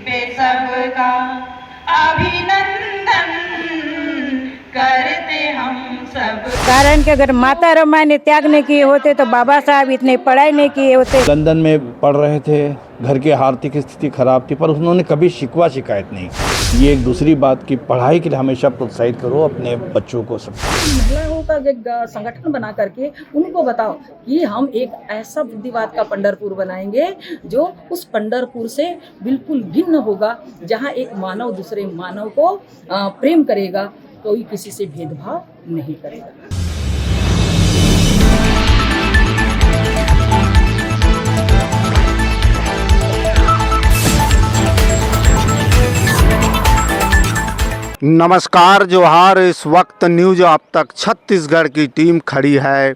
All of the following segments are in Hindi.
पे सबका अभिनंदन करते हम सब। कारण कि अगर माता रमा ने त्याग नहीं किए होते तो बाबा साहब इतने पढ़ाई नहीं किए होते। लंदन में पढ़ रहे थे, घर की आर्थिक स्थिति खराब थी, पर उन्होंने कभी शिकवा शिकायत नहीं की। ये एक दूसरी बात की पढ़ाई के लिए हमेशा प्रोत्साहित करो अपने बच्चों को। सब महिलाओं का एक संगठन बना करके उनको बताओ कि हम एक ऐसा बुद्धिवाद का पंढरपुर बनाएंगे जो उस पंढरपुर से बिल्कुल भिन्न होगा, जहाँ एक मानव दूसरे मानव को प्रेम करेगा, कोई किसी से भेदभाव नहीं करेगा। नमस्कार, जोहार। इस वक्त न्यूज आप तक छत्तीसगढ़ की टीम खड़ी है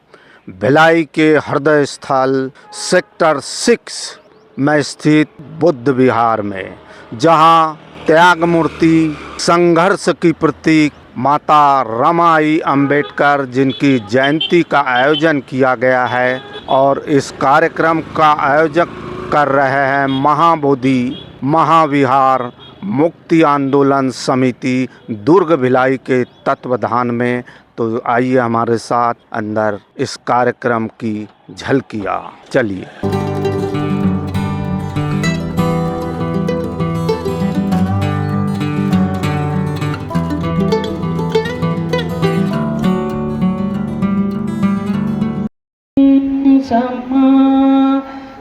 भिलाई के हृदय स्थल सेक्टर 6 में स्थित बुद्ध विहार में, जहां त्याग मूर्ति, संघर्ष की प्रतीक माता रमाई अंबेडकर जिनकी जयंती का आयोजन किया गया है। और इस कार्यक्रम का आयोजन कर रहे हैं महाबोधि महाविहार मुक्ति आंदोलन समिति दुर्ग भिलाई के तत्वाधान में। तो आइए हमारे साथ अंदर इस कार्यक्रम की झलकियाँ। चलिए।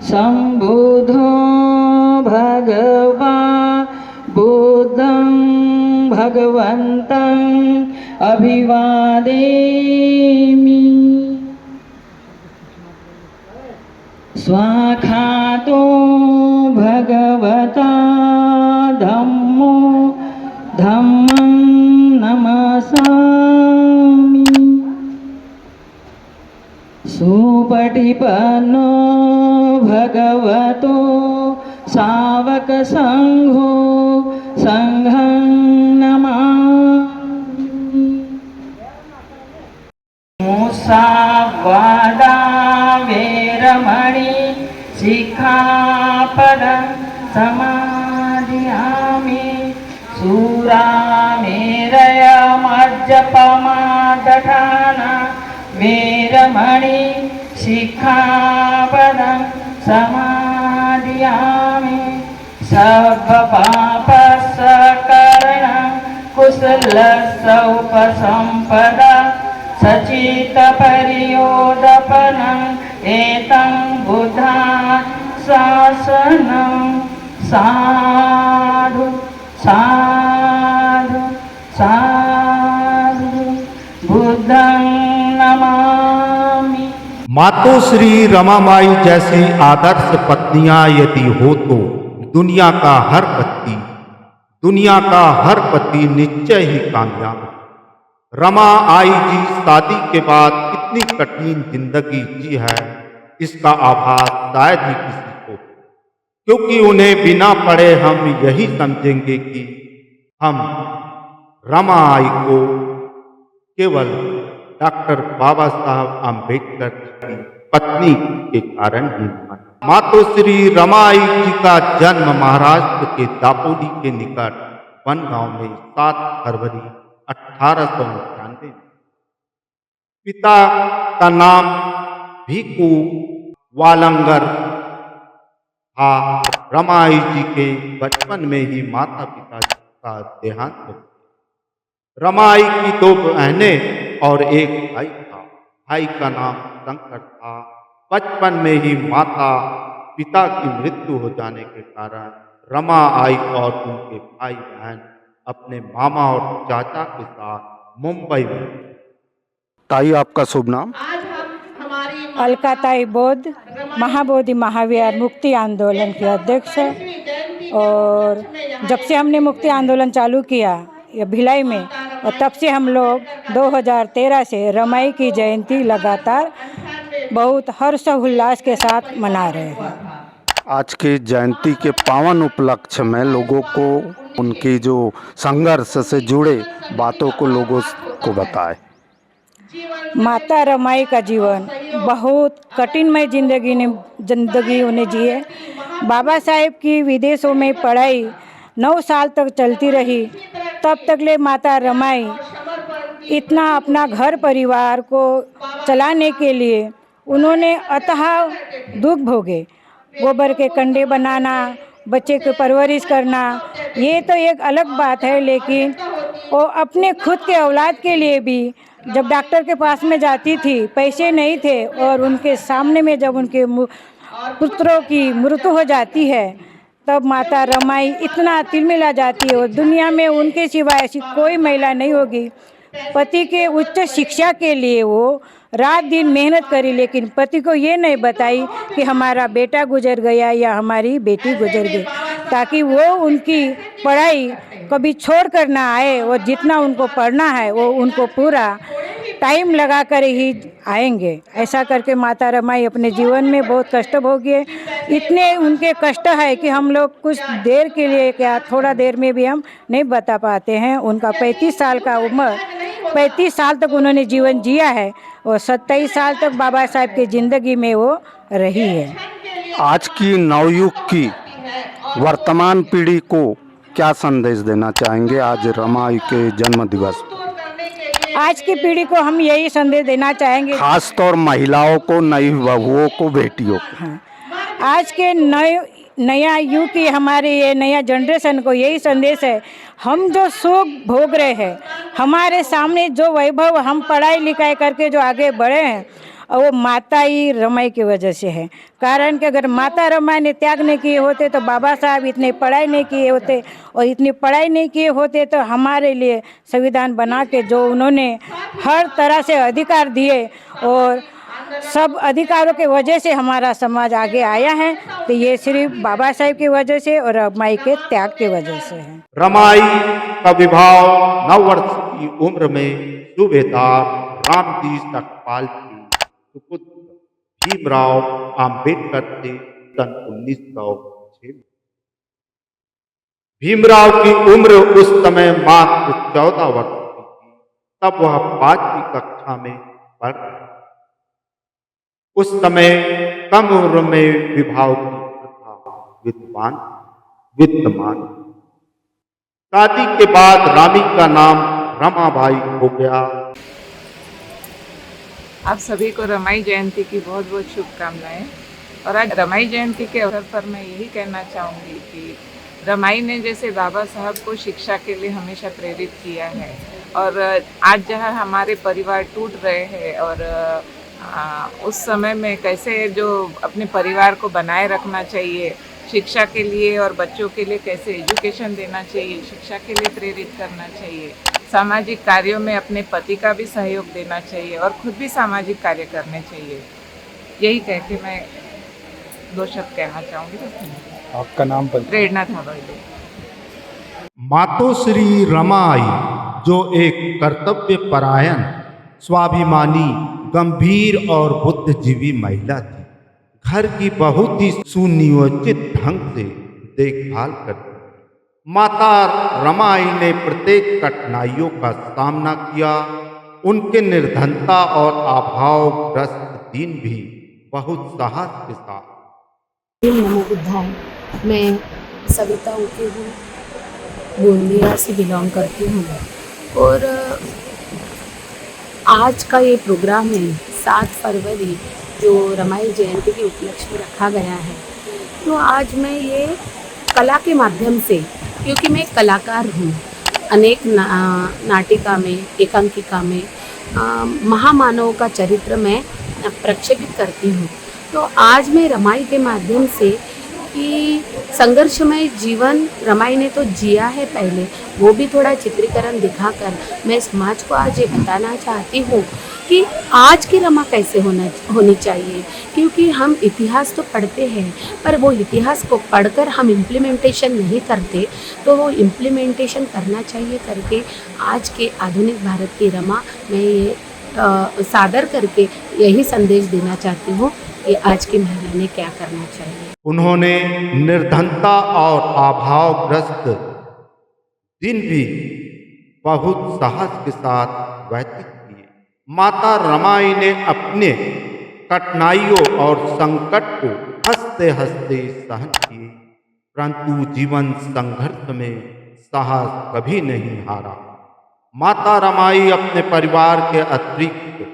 संबुधो भगवा बुद्धं भगवन्तं अभिवादेमि। स्वाखातो भगवता धम्मो धम्मं नमसामि। सुपटिपन्नो भगवतो सावक संघो संघं नमामि। मुसावादा वेरमणि सिक्खापदं समादयामि। सुरामेरय मज्जपमादठाना वेरमणि सिक्खापदं समादयामि। सर्वपापस्सकरणं कुशलस्योपसम्पदा सचित्तपरियोदपनम् एतं बुद्धा शासनं। साधु साधु साधु बुद्धं नमामि। मातोश्री रमाबाई जैसी आदर्श पत्नियां यदि हो तो दुनिया का हर पति निश्चय ही कामयाब। रमा आई जी शादी के बाद कितनी कठिन जिंदगी जी है, इसका आभास शायद ही किसी को, क्योंकि उन्हें बिना पढ़े हम यही समझेंगे कि हम रमा आई को केवल डॉक्टर बाबा साहब आम्बेडकर की पत्नी के कारण ही माना। मातोश्री रमाई जी का जन्म महाराष्ट्र के दापोली के निकट बनगांव में 7 फरवरी 1899 में। पिता का नाम भीकू वालंगर था। रमाई जी के बचपन में ही माता पिता का देहांत हो गया। रमाई की 2 बहनें और एक भाई था। भाई का नाम शंकर था। बचपन में ही माता पिता की मृत्यु हो जाने के कारण रमा आई और उनके भाई बहन अपने मामा और चाचा के साथ मुंबई में। ताई, आपका शुभ नाम? अलकाताई बौद्ध महाबोधि महाविहार मुक्ति आंदोलन की अध्यक्ष है। और जब से हमने मुक्ति आंदोलन चालू किया ये भिलाई में, और तब से हम लोग 2013 से रमाई की जयंती लगातार बहुत हर्ष उल्लास के साथ मना रहे हैं। आज की जयंती के पावन उपलक्ष्य में लोगों को उनकी जो संघर्ष से जुड़े बातों को लोगों को बताएं। माता रमाई का जीवन बहुत कठिनमय जिंदगी उन्हें जिए। बाबा साहेब की विदेशों में पढ़ाई 9 साल तक चलती रही। तब तक ले माता रमाई इतना अपना घर परिवार को चलाने के लिए उन्होंने अथाह दुख भोगे। गोबर के कंडे बनाना, बच्चे को परवरिश करना, ये तो एक अलग बात है, लेकिन वो अपने खुद के औलाद के लिए भी जब डॉक्टर के पास में जाती थी, पैसे नहीं थे और उनके सामने में जब उनके पुत्रों की मृत्यु हो जाती है तब माता रमाई इतना तिलमिला जाती है और दुनिया में उनके सिवा ऐसी कोई महिला नहीं होगी। पति के उच्च शिक्षा के लिए वो रात दिन मेहनत करी, लेकिन पति को ये नहीं बताई कि हमारा बेटा गुजर गया या हमारी बेटी गुजर गई, ताकि वो उनकी पढ़ाई कभी छोड़ कर ना आए और जितना उनको पढ़ना है वो उनको पूरा टाइम लगा कर ही आएंगे। ऐसा करके माता रमाई अपने जीवन में बहुत कष्ट भोगे। इतने उनके कष्ट है कि हम लोग कुछ देर के लिए क्या थोड़ा देर में भी हम नहीं बता पाते हैं। उनका 35 साल का उम्र, 35 साल तक उन्होंने जीवन जिया है और 27 साल तक बाबा साहब की ज़िंदगी में वो रही है। आज की नवयुग की वर्तमान पीढ़ी को क्या संदेश देना चाहेंगे आज रमाई के जन्म दिवस पर? आज की पीढ़ी को हम यही संदेश देना चाहेंगे, खास तौर महिलाओं को, नई बहुओं को, बेटियों को। हाँ, आज के नया युग की हमारे ये नया जनरेशन को यही संदेश है, हम जो सुख भोग रहे हैं, हमारे सामने जो वैभव हम पढ़ाई लिखाई करके जो आगे बढ़े हैं, और वो माता ही रमाई की वजह से है। कारण कि अगर माता रमाई ने त्याग नहीं किए होते तो बाबा साहब इतने पढ़ाई नहीं किए होते, और इतनी पढ़ाई नहीं किए होते तो हमारे लिए संविधान बना के जो उन्होंने हर तरह से अधिकार दिए, और सब अधिकारों के वजह से हमारा समाज आगे आया है, तो ये सिर्फ बाबा साहब की वजह से और रमाई के त्याग की वजह से है। रमाई का विवाह 9 वर्ष की उम्र में सूबेदार रामजी सकपाल की सुपुत्र भीमराव आम्बेडकर से सन 1906। भीमराव की उम्र उस समय मात्र 14 वर्ष की थी। तब वह 5वीं कक्षा में पढ़ रहे थे। उस समय कम उम्र में विवाह की प्रथा विद्यमान। शादी के बाद रामी का नाम रमाबाई हो गया। आप सभी को रमाई जयंती की बहुत बहुत शुभकामनाएं। और आज रमाई जयंती के अवसर पर मैं यही कहना चाहूँगी कि रमाई ने जैसे बाबा साहब को शिक्षा के लिए हमेशा प्रेरित किया है, और आज जहाँ हमारे परिवार टूट रहे हैं और उस समय में कैसे जो अपने परिवार को बनाए रखना चाहिए, शिक्षा के लिए और बच्चों के लिए कैसे एजुकेशन देना चाहिए, शिक्षा के लिए प्रेरित करना चाहिए, सामाजिक कार्यों में अपने पति का भी सहयोग देना चाहिए और खुद भी सामाजिक कार्य करने चाहिए। यही कह के मैं 2 शब्द कहना चाहूँगी। आपका नाम पर? प्रेरणा थावड़े। मातोश्री रमाई जो एक कर्तव्य परायण, स्वाभिमानी, गंभीर और बुद्धिजीवी महिला थी, घर की बहुत ही सुनियोजित ढंग से देखभाल करती। माता रमाई ने प्रत्येक कठिनाइयों का सामना किया। उनके निर्धनता और अभावग्रस्त दिन भी बहुत साहस के साथ। नमो बुद्धाय। मैं सविता उके हूँ, गोंदिया से बिलोंग करती हूँ, और आज का ये प्रोग्राम है 7 फरवरी जो रमाई जयंती के उपलक्ष्य में रखा गया है। तो आज मैं ये कला के माध्यम से, क्योंकि मैं कलाकार हूँ, अनेक नाटिका में, एकांकिका में महामानव का चरित्र मैं प्रक्षेपित करती हूँ। तो आज मैं रमाई के माध्यम से कि संघर्षमय जीवन रमाई ने तो जिया है पहले, वो भी थोड़ा चित्रीकरण दिखाकर मैं समाज को आज ये बताना चाहती हूँ कि आज की रमा कैसे होनी चाहिए। क्योंकि हम इतिहास तो पढ़ते हैं, पर वो इतिहास को पढ़कर हम इम्प्लीमेंटेशन नहीं करते, तो वो इम्प्लीमेंटेशन करना चाहिए करके आज के आधुनिक भारत की रमा मैं ये सादर करके यही संदेश देना चाहती हूँ कि आज की महिला ने क्या करना चाहिए। उन्होंने निर्धनता और अभावग्रस्त दिन भी बहुत साहस के साथ व्यतीत किए। माता रमाई ने अपने कठिनाइयों और संकट को हंसते हंसते सहन किए। परंतु जीवन संघर्ष में साहस कभी नहीं हारा। माता रमाई अपने परिवार के अतिरिक्त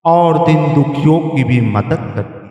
और दिन दुखियों की भी मदद करती।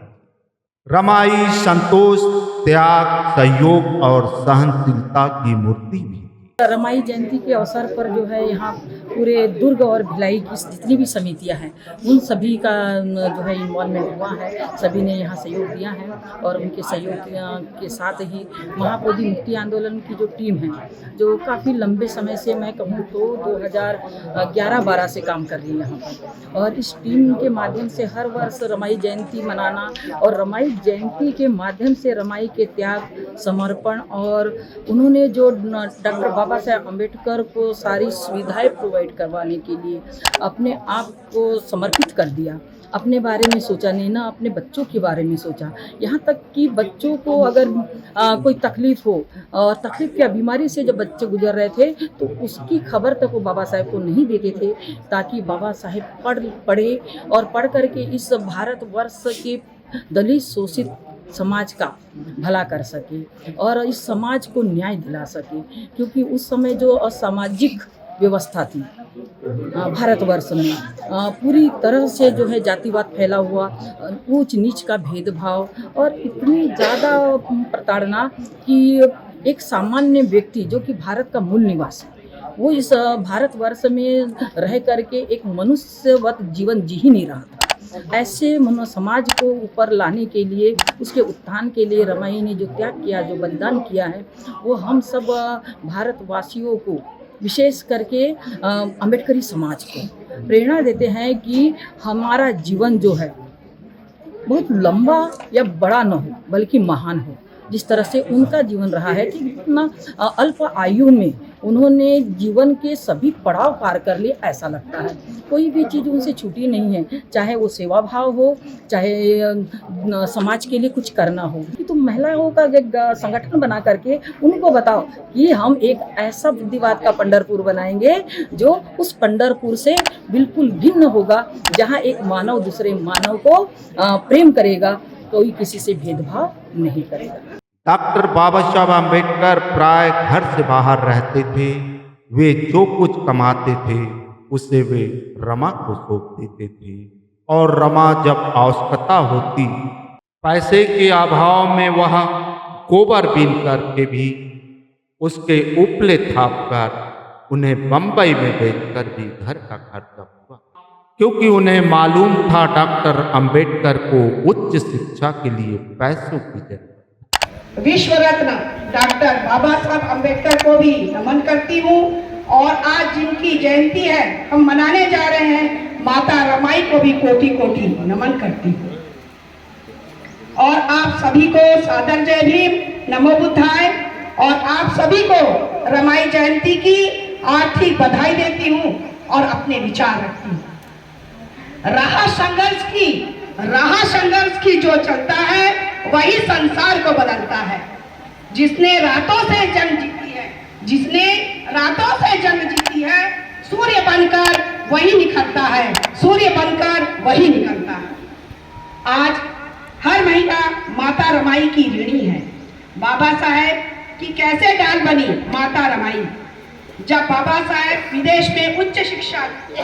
रमाई संतोष, त्याग, सहयोग और सहनशीलता की मूर्ति भी। रमाई जयंती के अवसर पर जो है यहाँ पूरे दुर्ग और भिलाई की जितनी भी समितियाँ हैं उन सभी का जो है इन्वॉल्वमेंट हुआ है। सभी ने यहाँ सहयोग दिया है और उनके सहयोग के साथ ही महाबोधि मुक्ति आंदोलन की जो टीम है, जो काफ़ी लंबे समय से, मैं कहूँ तो 2011-12 से काम कर रही है यहाँ पर, और इस टीम के माध्यम से हर वर्ष रमाई जयंती मनाना और रमाई जयंती के माध्यम से रमाई के त्याग, समर्पण और उन्होंने जो डॉक्टर बाबा साहेब अम्बेडकर को सारी सुविधाएं प्रोवाइड करवाने के लिए अपने आप को समर्पित कर दिया। अपने बारे में सोचा नहीं, ना अपने बच्चों के बारे में सोचा। यहाँ तक कि बच्चों को अगर कोई तकलीफ हो और तकलीफ या बीमारी से जब बच्चे गुजर रहे थे तो उसकी खबर तक वो बाबा साहेब को नहीं देते थे, ताकि बाबा साहेब पढ़े और पढ़ करके इस भारतवर्ष के दलित शोषित समाज का भला कर सके और इस समाज को न्याय दिला सके। क्योंकि उस समय जो असामाजिक व्यवस्था थी भारतवर्ष में, पूरी तरह से जो है जातिवाद फैला हुआ, ऊंच नीच का भेदभाव और इतनी ज़्यादा प्रताड़ना कि एक सामान्य व्यक्ति जो कि भारत का मूल निवासी, वो इस भारतवर्ष में रह करके एक मनुष्यवत जीवन जी ही नहीं रहा था। ऐसे समाज को ऊपर लाने के लिए, उसके उत्थान के लिए रमाई ने जो त्याग किया, जो बलिदान किया है, वो हम सब भारतवासियों को, विशेष करके अम्बेडकरी समाज को प्रेरणा देते हैं कि हमारा जीवन जो है बहुत लंबा या बड़ा न हो बल्कि महान हो। जिस तरह से उनका जीवन रहा है कि इतना अल्प आयु में उन्होंने जीवन के सभी पड़ाव पार कर लिए, ऐसा लगता है। कोई भी चीज़ उनसे छूटी नहीं है, चाहे वो सेवा भाव हो, चाहे समाज के लिए कुछ करना हो। तो महिलाओं का एक संगठन बना करके उनको बताओ कि हम एक ऐसा बुद्धिवाद का पंढरपुर बनाएंगे जो उस पंढरपुर से बिल्कुल भिन्न होगा, जहाँ एक मानव दूसरे मानव को प्रेम करेगा, कोई किसी से भेदभाव नहीं करेगा। डॉक्टर बाबा साहब अम्बेडकर प्राय घर से बाहर रहते थे। वे जो कुछ कमाते थे उसे वे रमा को सौंप देते थे और रमा जब आवश्यकता होती, पैसे के अभाव में वह गोबर बीन करके भी उसके उपले थाप कर उन्हें बंबई में बेचकर भी घर का खर्चा हुआ, क्योंकि उन्हें मालूम था डॉक्टर अम्बेडकर को उच्च शिक्षा के लिए पैसों की जरूरत। विश्व रत्न डॉक्टर बाबा साहब अम्बेडकर को भी नमन करती हूँ और आज जिनकी जयंती है हम मनाने जा रहे हैं, माता रमाई को भी कोटि कोटि नमन करती हूँ। और आप सभी को सादर जय भीम, नमो बुद्धाय। और आप सभी को रमाई जयंती की आर्थिक बधाई देती हूँ और अपने विचार रखती हूँ। राह संघर्ष की जो चलता है वही संसार को बदलता है। जिसने रातों से जंग जीती है, सूर्य बनकर वही निखरता है, सूर्य बनकर वही निकलता है। आज हर महिला माता रमाई की ऋणी है। बाबा साहेब की कैसे डाल बनी माता रमाई? जब बाबा साहेब विदेश में उच्च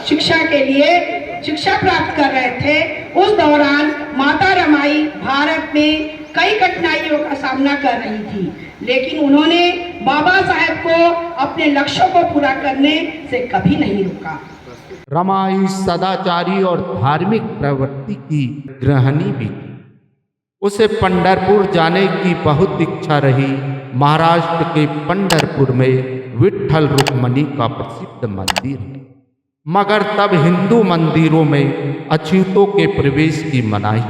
शिक्षा के लिए शिक्षा प्राप्त कर रहे थे, उस दौरान माता रमाई भारत में कई कठिनाइयों का सामना कर रही थी, लेकिन उन्होंने बाबा साहेब को अपने लक्ष्यों को पूरा करने से कभी नहीं रोका। रमाई सदाचारी और धार्मिक प्रवृत्ति की गृहिणी भी थी। उसे पंढरपुर जाने की बहुत इच्छा रही। महाराष्ट्र के पंढरपुर में विट्ठल रुक्मणी का प्रसिद्ध मंदिर है, मगर तब हिंदू मंदिरों में अछूतों के प्रवेश की मनाही।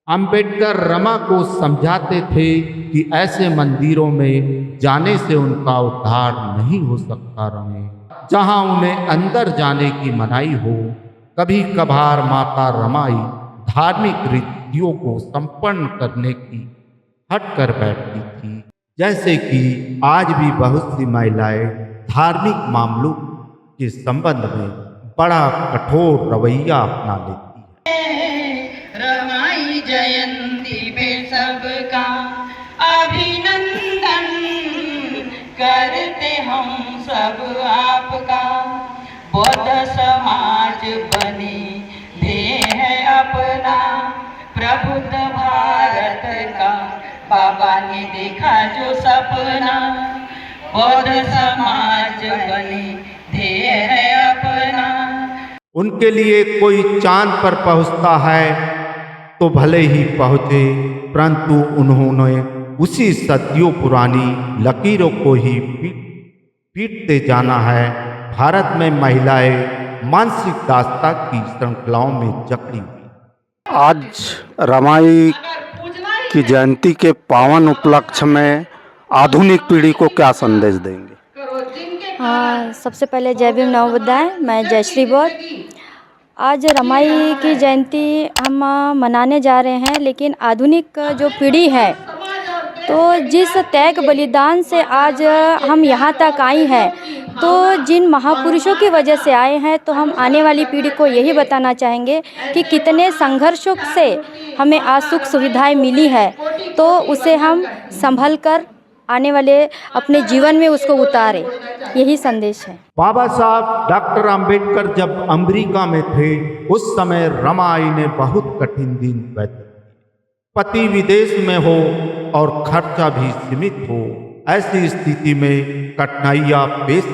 अम्बेडकर रमा को समझाते थे कि ऐसे मंदिरों में जाने से उनका उद्धार नहीं हो सकता रहे, जहां उन्हें अंदर जाने की मनाही हो। कभी कभार माता रमाई धार्मिक रीतियों को संपन्न करने की हट कर बैठती थी, जैसे कि आज भी बहुत सी महिलाएं धार्मिक मामलों के संबंध में बड़ा कठोर रवैया अपना लेती है। रमाई जयंती पे सबका अभिनंदन हम सब आपका, बौद्ध समाज बने ध्येय है अपना, प्रबुद्ध भारत का बाबा ने देखा जो सपना, बौद्ध समाज बने ध्येय है अपना। उनके लिए कोई चांद पर पहुंचता है तो भले ही पहुंचे, परंतु उन्होंने उसी सदियों पुरानी लकीरों को ही पीटते जाना है। भारत में महिलाएं मानसिक दासता की श्रृंखलाओं में जकड़ी हुई। आज रमाई की जयंती के पावन उपलक्ष्य में आधुनिक पीढ़ी को क्या संदेश देंगे? हाँ, सबसे पहले जय भीम नवोदय, मैं जयश्री बौद्ध। आज रमाई की जयंती हम मनाने जा रहे हैं, लेकिन आधुनिक जो पीढ़ी है तो जिस त्याग बलिदान से आज हम यहाँ तक आई हैं, तो जिन महापुरुषों की वजह से आए हैं, तो हम आने वाली पीढ़ी को यही बताना चाहेंगे कि कितने संघर्षों से हमें आज सुख सुविधाएं मिली है, तो उसे हम संभल कर आने वाले अपने जीवन में उसको उतारे, यही संदेश है। बाबा साहब डॉक्टर अंबेडकर जब अमेरिका में थे, उस समय रमाई ने बहुत कठिन दिन व्यतीत, पति विदेश में हो और खर्चा भी सीमित हो, ऐसी स्थिति में कठिनाइयां पेश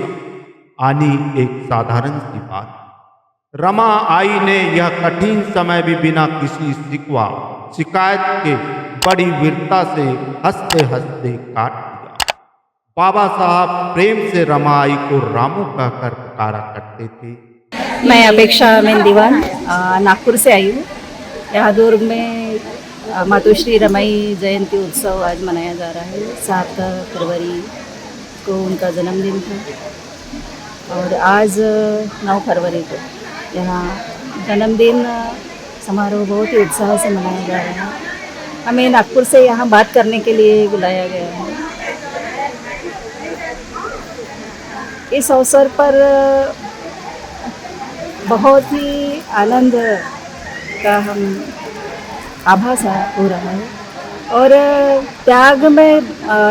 आनी एक साधारण सी बात। रमा आई ने यह कठिन समय भी बिना किसी शिकवा शिकायत के बड़ी वीरता से हंसते हंसते काट दिया। बाबा साहब प्रेम से रमाई को रामू कहकर पुकारा करते थे। मैं अपेक्षा मेंदीवान नागपुर से आई हूँ। यहाँ दुर्ग में मातोश्री रमाई जयंती उत्सव आज मनाया जा रहा है। 7 फरवरी को उनका जन्मदिन था और आज 9 फरवरी को यहाँ जन्मदिन समारोह बहुत ही उत्साह से मनाया जा रहा है। हमें नागपुर से यहाँ बात करने के लिए बुलाया गया है। इस अवसर पर बहुत ही आनंद का हम आभास हो रहा है और त्याग में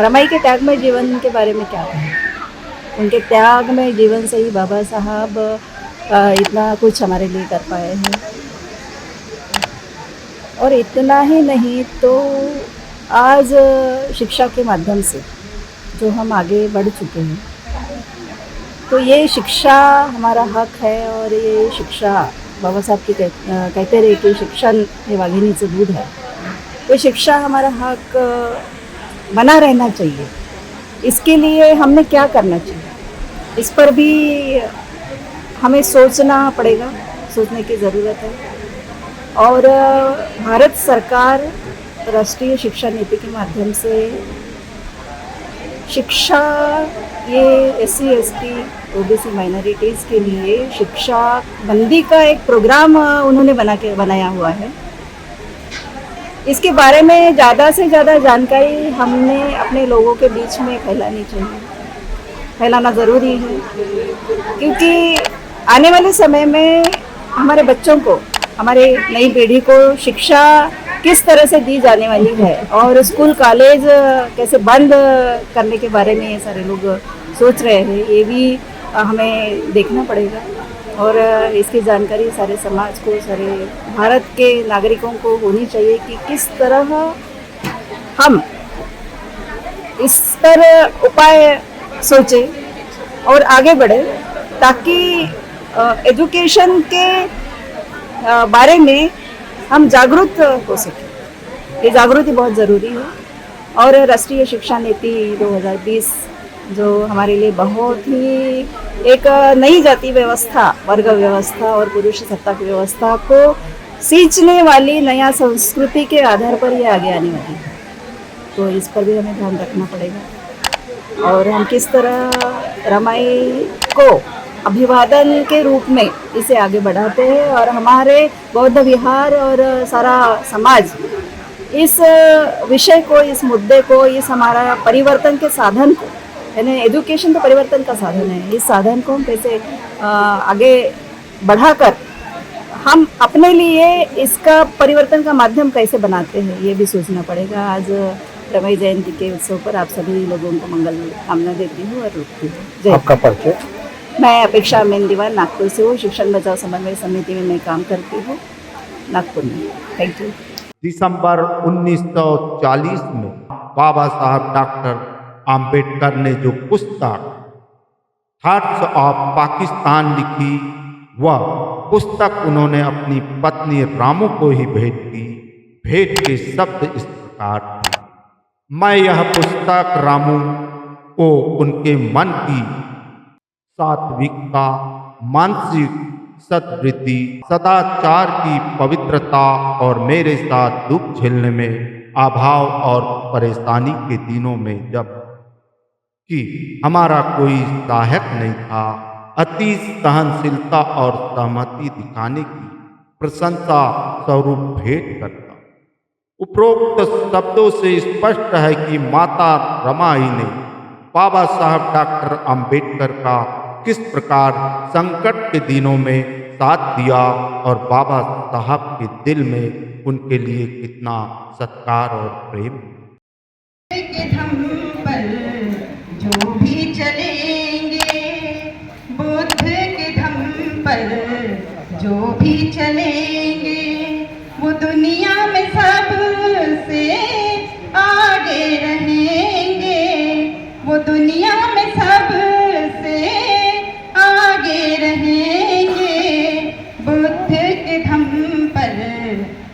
रमाई के त्याग में जीवन के बारे में क्या कहें। उनके त्याग में जीवन से ही बाबा साहब इतना कुछ हमारे लिए कर पाए हैं और इतना ही नहीं तो आज शिक्षा के माध्यम से जो हम आगे बढ़ चुके हैं, तो ये शिक्षा हमारा हक है और ये शिक्षा बाबा साहब की कहते रहे कि शिक्षा ये वाघिनीचं दूध है। तो शिक्षा हमारा हक बना रहना चाहिए। इसके लिए हमने क्या करना चाहिए, इस पर भी हमें सोचना पड़ेगा, सोचने की ज़रूरत है। और भारत सरकार राष्ट्रीय शिक्षा नीति के माध्यम से शिक्षा ये SC ST OBC माइनॉरिटीज़ के लिए शिक्षा बंदी का एक प्रोग्राम उन्होंने बनाया हुआ है। इसके बारे में ज़्यादा से ज़्यादा जानकारी हमने अपने लोगों के बीच में फैलानी चाहिए, फैलाना ज़रूरी है, क्योंकि आने वाले समय में हमारे बच्चों को, हमारे नई पीढ़ी को शिक्षा किस तरह से दी जाने वाली है और स्कूल कॉलेज कैसे बंद करने के बारे में ये सारे लोग सोच रहे हैं, ये भी हमें देखना पड़ेगा। और इसकी जानकारी सारे समाज को, सारे भारत के नागरिकों को होनी चाहिए कि किस तरह हम इस पर उपाय सोचें और आगे बढ़े, ताकि एजुकेशन के बारे में हम जागरूक हो सकें। ये जागृति बहुत ज़रूरी है। और राष्ट्रीय शिक्षा नीति 2020 जो हमारे लिए बहुत ही एक नई जाति व्यवस्था, वर्ग व्यवस्था और पुरुष सत्ता की व्यवस्था को सींचने वाली नया संस्कृति के आधार पर ये आगे आने वाली है। तो इस पर भी हमें ध्यान रखना पड़ेगा और हम किस तरह रमाई को अभिवादन के रूप में इसे आगे बढ़ाते हैं और हमारे बौद्ध विहार और सारा समाज इस विषय को, इस मुद्दे को, इस हमारा परिवर्तन के साधन को, यानी एजुकेशन तो परिवर्तन का साधन है, इस साधन को हम कैसे आगे बढ़ाकर हम अपने लिए इसका परिवर्तन का माध्यम कैसे बनाते हैं, ये भी सोचना पड़ेगा। आज रमाई जयंती के उत्सव पर आप सभी लोगों को मंगल कामना देती हूँ और रुकती हूँ। जय आपका परिचय? मैं अपेक्षा मेंदीवाल नागपुर से हूँ। शिक्षण बचाओ समन्वय समिति में मैं काम करती हूँ नागपुर में। Thank you. दिसंबर 1940 में बाबा साहब डॉक्टर आम्बेडकर ने जो पुस्तक हार्ट्स ऑफ पाकिस्तान लिखी, वह पुस्तक उन्होंने अपनी पत्नी रामू को ही भेंट की। भेंट के शब्द इस प्रकार थे: मैं यह पुस्तक रामू को उनके मन की सात्विकता, मानसिक सद्वृत्ति, सदाचार की पवित्रता और मेरे साथ दुख झेलने में, अभाव और परेशानी के दिनों में जब कि हमारा कोई सहायक नहीं था, अति सहनशीलता और सहमति दिखाने की प्रशंसा स्वरूप भेंट करता। उपरोक्त शब्दों से स्पष्ट है कि माता रमाई ने बाबा साहब डॉक्टर आम्बेडकर का किस प्रकार संकट के दिनों में साथ दिया और बाबा साहब के दिल में उनके लिए कितना सत्कार और प्रेम। के धम पर जो भी चलेंगे, बुद्ध के धम पर जो भी चलेंगे, वो दुनिया में सबसे आगे रहेंगे, वो दुनिया में सबसे आगे रहेंगे। बुद्ध के धम पर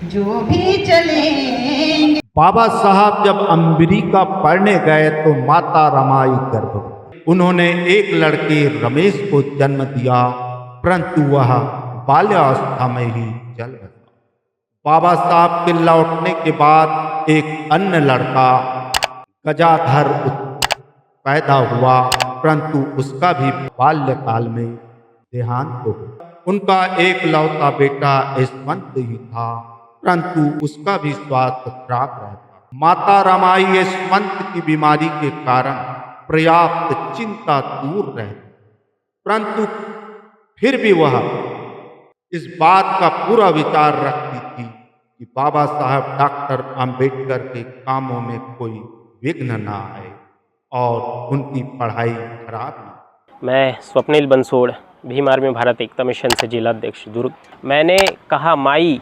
जो भी चलेंगे। बाबा साहब जब अमेरिका पढ़ने गए तो माता रमाई गर्भवती। उन्होंने एक लड़के रमेश को जन्म दिया, परंतु वह बाल्यावस्था में ही जल बचा। बाबा साहब के लौटने के बाद एक अन्य लड़का गजाधर पैदा हुआ, परंतु उसका भी बाल्यकाल में देहांत हो गया। उनका एक लौता बेटा यशवंत ही था, परंतु उसका भी स्वास्थ्य खराब रहता। माता रमाई यशवंत की बीमारी के कारण पर्याप्त चिंता दूर रहती, परंतु फिर भी वह इस बात का पूरा विचार रखती थी कि बाबा साहब डॉक्टर आम्बेडकर के कामों में कोई विघ्न ना आए और उनकी पढ़ाई खराब ना। मैं स्वप्निल बंसोड़, भीम आर्मी भारत एकता मिशन से जिला अध्यक्ष दुर्ग। मैंने कहा, माई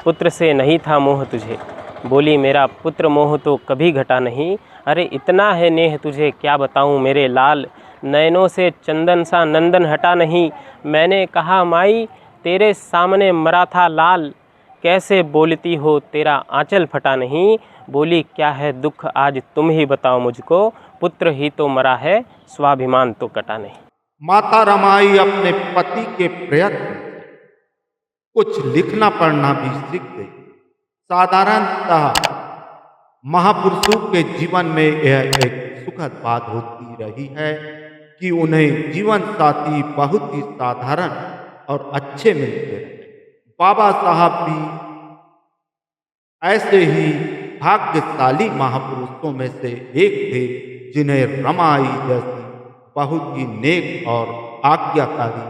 पुत्र से नहीं था मोह तुझे, बोली मेरा पुत्र मोह तो कभी घटा नहीं। अरे इतना है नेह तुझे क्या बताऊं मेरे लाल, नयनों से चंदन सा नंदन हटा नहीं। मैंने कहा, माई तेरे सामने मरा था लाल, कैसे बोलती हो तेरा आंचल फटा नहीं। बोली क्या है दुख आज तुम ही बताओ मुझको, पुत्र ही तो मरा है स्वाभिमान तो कटा नहीं। माता रमाई अपने पति के प्रयत्न कुछ लिखना पढ़ना भी सीख गई। साधारणतः महापुरुषों के जीवन में यह एक सुखद बात होती रही है कि उन्हें जीवन साथी बहुत ही साधारण और अच्छे मिलते रहे। बाबा साहब भी ऐसे ही भाग्यशाली महापुरुषों में से एक थे जिन्हें रमाई जैसी बहुत ही नेक और आज्ञाकारी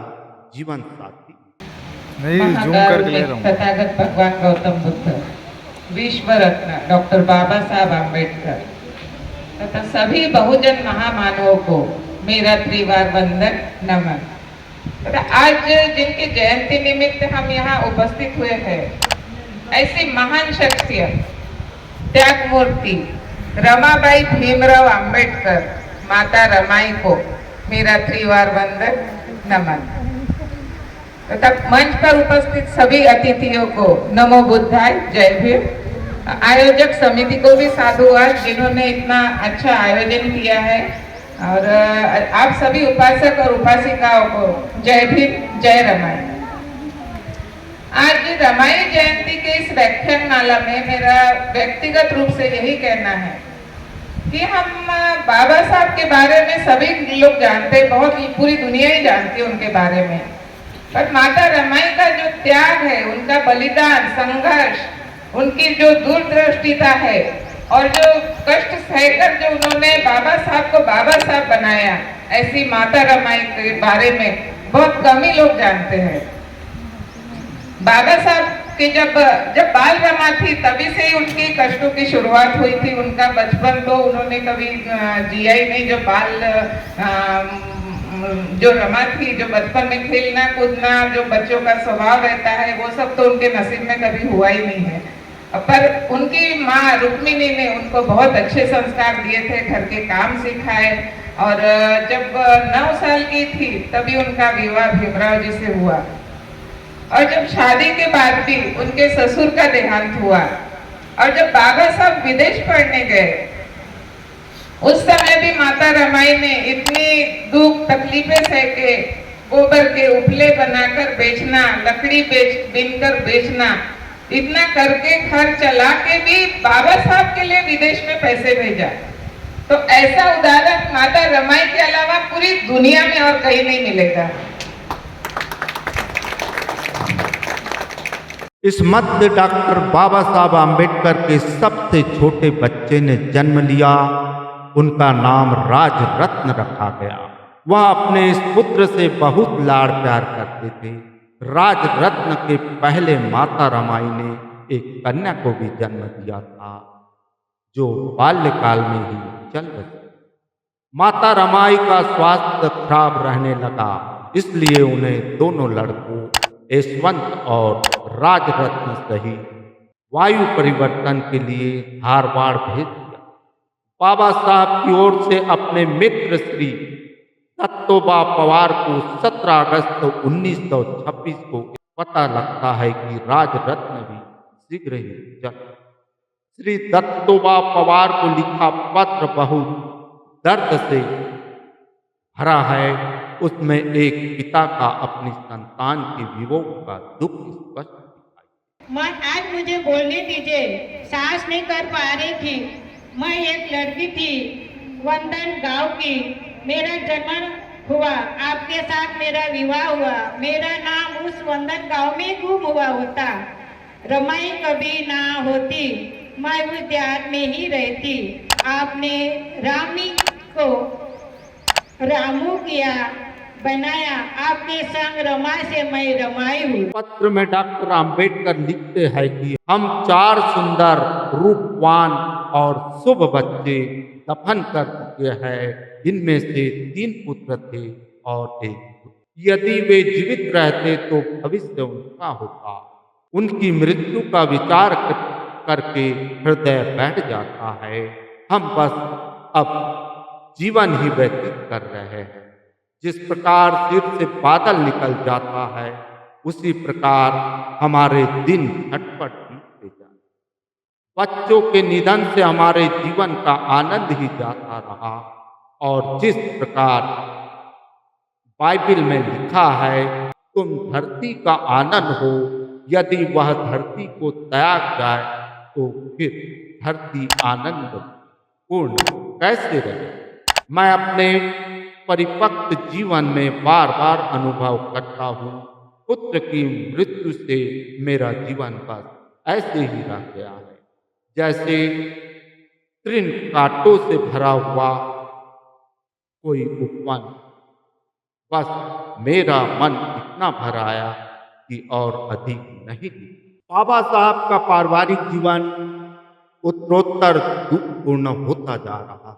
जीवन साथी। तथागत भगवान गौतम बुद्ध, विश्व रत्न डॉक्टर बाबा साहब आम्बेडकर तथा सभी बहुजन महामानवों को मेरा त्रिवार वंदन नमन। आज जिनकी जयंती निमित्त हम यहाँ उपस्थित हुए हैं, ऐसी महान शख्सियत त्याग मूर्ति रमाबाई भीमराव आम्बेडकर माता रमाई को मेरा त्रिवार वंदन नमन तथा मंच पर उपस्थित सभी अतिथियों को नमो बुद्धाय, जय भीम। आयोजक समिति को भी साधुवाद जिन्होंने इतना अच्छा आयोजन किया है, और आप सभी उपासक और उपासिकाओं को जय भीम, जय रमाई। आज रमाई जयंती के इस व्याख्यान माला में मेरा व्यक्तिगत रूप से यही कहना है कि हम बाबा साहब के बारे में सभी लोग जानते हैं, बहुत पूरी दुनिया ही जानती है उनके बारे में, पर माता रमाई का जो त्याग है, उनका बलिदान, संघर्ष, उनकी जो दूरदृष्टिता है और जो कष्ट सहकर जो उन्होंने बाबा साहब को बाबा साहब बनाया, ऐसी माता रमाई के बारे में बहुत कम ही लोग जानते हैं। बाबा साहब कि जब बाल रमा थी तभी से ही उनकी कष्टों की शुरुआत हुई थी। उनका बचपन तो उन्होंने कभी जिया ही नहीं। जो रमा थी, जो बचपन में खेलना कूदना, जो बच्चों का स्वभाव रहता है, वो सब तो उनके नसीब में कभी हुआ ही नहीं है। पर उनकी माँ रुक्मिणी ने उनको बहुत अच्छे संस्कार दिए थे, घर के काम सिखाए। और जब 9 साल की थी तभी उनका विवाह भीमराव जी से हुआ। और जब शादी के बाद भी उनके ससुर का देहांत हुआ। और जब बाबा साहब विदेश पढ़ने गए, उस समय भी माता रमाई ने इतनी दुख तकलीफें सहके, गोबर के उपले बनाकर बेचना, लकड़ी बीनकर बेचना, इतना करके घर चला के भी बाबा साहब के लिए विदेश में पैसे भेजा। तो ऐसा उदाहरण माता रमाई के अलावा पूरी दुनिया में और कहीं नहीं मिलेगा। इस मध्य डॉक्टर बाबा साहब आम्बेडकर के सबसे छोटे बच्चे ने जन्म लिया। उनका नाम राज रत्न रखा गया। वह अपने इस पुत्र से बहुत लाड़ प्यार करते थे। राज रत्न के पहले माता रमाई ने एक कन्या को भी जन्म दिया था, जो बाल्यकाल में ही चल बसी। माता रमाई का स्वास्थ्य खराब रहने लगा, इसलिए उन्हें दोनों लड़कों यशवंत और राजरत्न सहित वायु परिवर्तन के लिए धारवाड़ भेज दिया। बाबा साहब की ओर से अपने मित्र श्री दत्तोबा पवार को 17 अगस्त 1926 को पता लगता है कि राजरत्न भी शीघ्र ही चल। श्री दत्तोबा पवार को लिखा पत्र बहुत दर्द से भरा है। उसमें एक पिता का अपनी संतान के वियोग का दुख स्पष्ट दिखाई। मैं आज मुझे बोलने दीजिए, सांस नहीं कर पा रही थी। मैं एक लड़की थी, वंदन गांव की। मेरा जन्म हुआ, आपके साथ मेरा विवाह हुआ। मेरा नाम उस वंदन गांव में गुम हुआ होता। रमाई कभी ना होती, मैं उस देहात में ही रहती। आपने रामी को रामू किया, बनाया। आपके संग रमा से मैं रमाई हूँ। पत्र में डॉक्टर आम्बेडकर लिखते हैं कि हम 4 सुंदर, रूपवान और शुभ बच्चे दफन कर चुके हैं। इनमें से 3 पुत्र थे और 1 पुत्री। यदि वे जीवित रहते तो भविष्य उनका होता। उनकी मृत्यु का विचार करके हृदय बैठ जाता है। हम बस अब जीवन ही व्यतीत कर रहे हैं। जिस प्रकार सिर से बादल निकल जाता है, उसी प्रकार हमारे दिन झटपट बीतते जाते। बच्चों के निधन से हमारे जीवन का आनंद ही जाता रहा। और जिस प्रकार बाइबल में लिखा है, तुम धरती का आनंद हो, यदि वह धरती को त्याग जाए तो फिर धरती आनंद पूर्ण कैसे रहे। मैं अपने परिपक्व जीवन में बार बार अनुभव करता हूँ, पुत्र की मृत्यु से मेरा जीवन बस ऐसे ही रह गया है, जैसे तृण कांटों से भरा हुआ कोई उपवन। बस मेरा मन इतना भर आया कि और अधिक नहीं। बाबा साहब का पारिवारिक जीवन उत्तरोत्तर दुखपूर्ण होता जा रहा।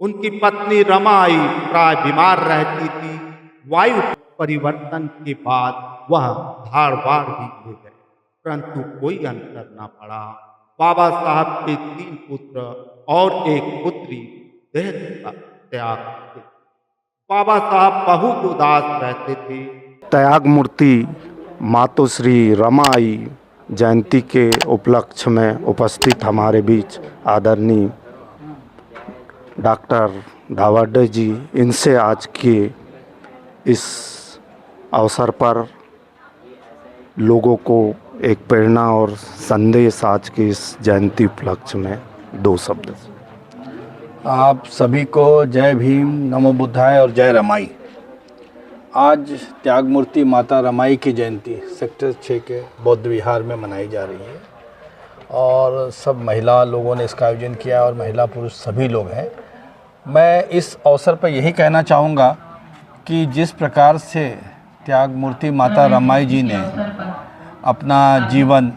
उनकी पत्नी रमाई प्राय बीमार रहती थी। वायु परिवर्तन के बाद वह धारवाड़ भी ले गए, परंतु कोई अंतर न पड़ा। बाबा साहब के 3 पुत्र और 1 पुत्री देह त्याग थे। बाबा साहब बहुत उदास रहते थे। त्याग मूर्ति मातोश्री रमाई जयंती के उपलक्ष्य में उपस्थित हमारे बीच आदरणीय डॉक्टर धावाडे जी, इनसे आज के इस अवसर पर लोगों को एक प्रेरणा और संदेश आज के इस जयंती उपलक्ष्य में 2 शब्द। आप सभी को जय भीम, नमो बुद्धाय और जय रमाई। आज त्याग मूर्ति माता रमाई की जयंती सेक्टर 6 के बौद्ध विहार में मनाई जा रही है और सब महिला लोगों ने इसका आयोजन किया और महिला पुरुष सभी लोग हैं। मैं इस अवसर पर यही कहना चाहूँगा कि जिस प्रकार से त्याग मूर्ति माता रमाई जी ने अपना जीवन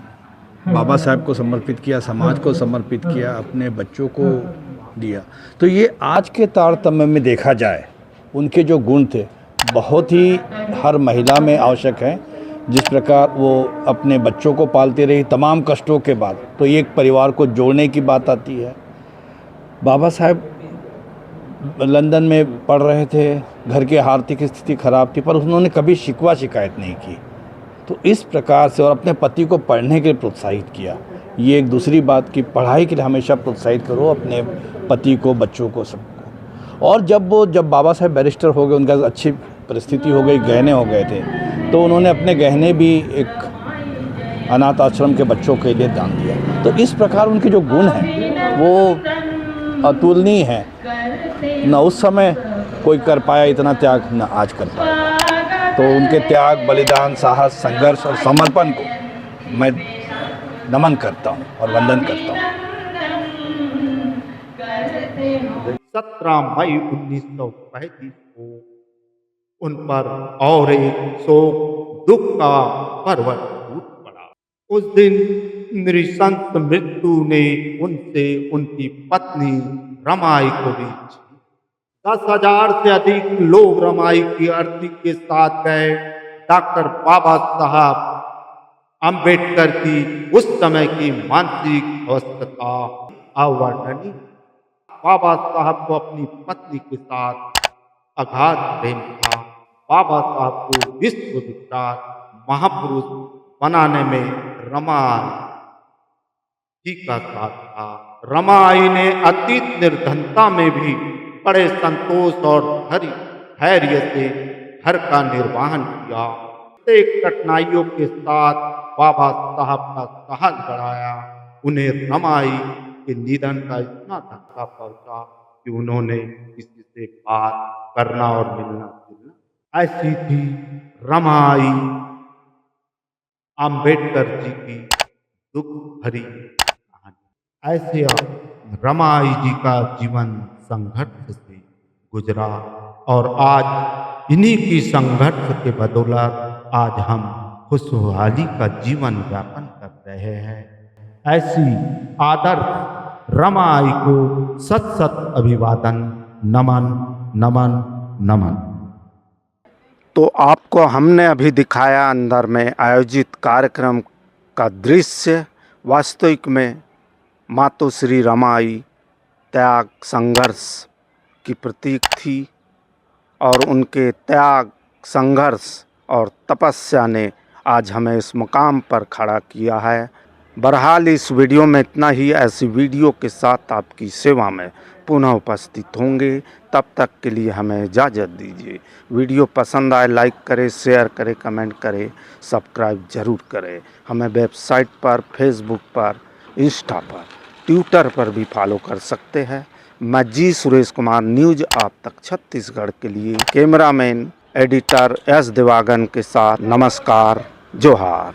बाबा साहब को समर्पित किया, समाज को समर्पित किया, अपने बच्चों को दिया। तो ये आज के तारतम्य में देखा जाए, उनके जो गुण थे बहुत ही हर महिला में आवश्यक है। जिस प्रकार वो अपने बच्चों को पालती रही तमाम कष्टों के बाद, तो ये एक परिवार को जोड़ने की बात आती है। बाबा साहब लंदन में पढ़ रहे थे, घर की आर्थिक स्थिति खराब थी, पर उन्होंने कभी शिकवा शिकायत नहीं की। तो इस प्रकार से, और अपने पति को पढ़ने के लिए प्रोत्साहित किया। ये एक दूसरी बात कि पढ़ाई के लिए हमेशा प्रोत्साहित करो अपने पति को, बच्चों को, सबको। और जब बाबा साहब बैरिस्टर हो गए, उनका अच्छी परिस्थिति हो गई, गहने हो गए थे, तो उन्होंने अपने गहने भी एक अनाथ आश्रम के बच्चों के लिए दान दिया। तो इस प्रकार उनके जो गुण हैं वो अतुलनीय हैं। न उस समय कोई कर पाया इतना त्याग, न आज कर पाया। तो उनके त्याग, बलिदान, साहस, संघर्ष और समर्पण को मैं नमन करता हूँ और वंदन करता हूँ। 17 मई 1935 को उन पर और एक शोक दुख का पर्वत टूट पड़ा। उस दिन नृशंस मृत्यु ने उनसे उनकी पत्नी रमाई को ली। 10,000 से अधिक लोग रमाई की अर्थी के साथ गए। डॉक्टर बाबा साहब अंबेडकर की उस समय की मानसिक अवस्था अवर्णनीय। बाबा साहब को अपनी पत्नी के साथ अगाध प्रेम था। बाबा साहब को विश्व विख्यात महापुरुष बनाने में रमाई जी का साथ था। रमाई ने अतीत निर्धनता में भी बड़े संतोष और धैर्य से घर का निर्वहन किया। एक कठिनाइयों के साथ बाबा साहब का साहस बढ़ाया। उन्हें रमाई के निधन का इतना धक्का पहुंचा कि उन्होंने किसी से बात करना और मिलना जुलना। ऐसी थी रमाई अंबेडकर जी की दुख भरी कहानी। ऐसे रमाई जी का जीवन संघर्ष से गुजरा और आज इन्हीं की संघर्ष के बदौलत आज हम खुशहाली का जीवन यापन कर रहे हैं। ऐसी आदर्श रमाई को सत सत अभिवादन, नमन नमन नमन। तो आपको हमने अभी दिखाया अंदर में आयोजित कार्यक्रम का दृश्य। वास्तविक में मातोश्री रमाई त्याग, संघर्ष की प्रतीक थी और उनके त्याग, संघर्ष और तपस्या ने आज हमें इस मुकाम पर खड़ा किया है। बहरहाल इस वीडियो में इतना ही। ऐसी वीडियो के साथ आपकी सेवा में पुनः उपस्थित होंगे। तब तक के लिए हमें इजाज़त दीजिए। वीडियो पसंद आए लाइक करें, शेयर करें, कमेंट करें, सब्सक्राइब ज़रूर करें। हमें वेबसाइट पर, फेसबुक पर, इंस्टा पर, ट्विटर पर भी फॉलो कर सकते हैं। मैं जी सुरेश कुमार, न्यूज़ आप तक छत्तीसगढ़ के लिए कैमरामैन एडिटर एस दिवागन के साथ नमस्कार, जोहार।